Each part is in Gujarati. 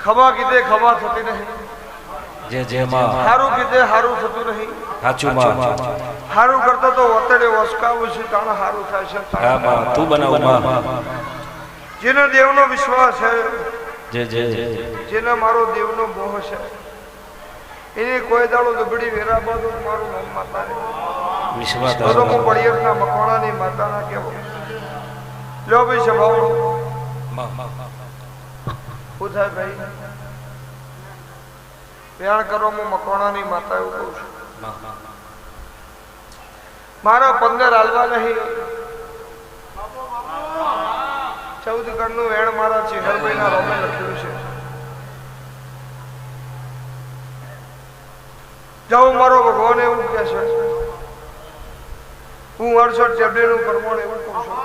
ખબા કીધે ખબા થતી નહીં, જે જે માં હારું કીધે હારું થતું નહીં, સાચું માં હારું કરતો તો વતડે વસકાવું છે તાણ હારું થાય છે. હા માં તું બનાવ માં જેનો દેવનો વિશ્વાસ છે, જે જે જેને મારો દેવનો મોહ છે, એની કોઈ દાડો દુબડી વેરા બાજુ મારું નામ માતા ને વિશ્વાસ તો હું પડિયરના મકવાણાની માતાના કેવો લ્યો ભાઈ સ્વભાવ શું થાય ભાઈ પ્યાર કરો હું મકવાણાની માતા એવું કહું છું. મારા 15 હાલવા નહીં, 14 ગણનું વેણ મારા ચેહરભાઈ ના રોમે લખ્યું છે. જાઉં મારો ભગવાન એવું કે છે, હું 68 ટેબલેટનું પ્રમાણ એવું કહું છું.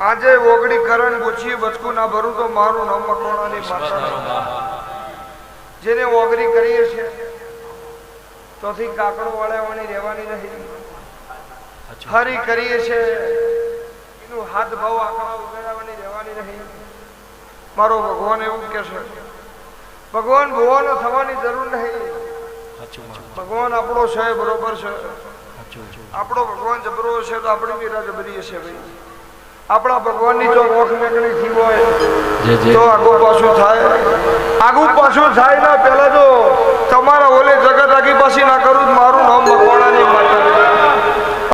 આજે ઓગળી કરણ પૂછી બચકું ના ભરું તો મારું નામ મકવાણાની માતા. જેને ઓગળી કરીએ છે તોથી કાકડો વળાવવાની રહેવાની નહીં, હરી કરીએ છે એનું હાથ ભાવ આંકડા ઉગાડવાની રહેવાની નહીં. મારો ભગવાન એવું કે છે, ભગવાન ભુવાનો થવાની જરૂર નહીં. ભગવાન આપણો છે બરોબર છે, આપણો ભગવાન જબરો છે તો આપણી વીરા જબરી છે ભાઈ. આપણા ભગવાનની જો રોખ મેકણી થઈ હોય તો આગુ પાછું થાય. આગુ પાછું થાય ના પહેલા જો તમારા ઓલે જગત આગી પાછી ના કરું મારું નામ ભગવાન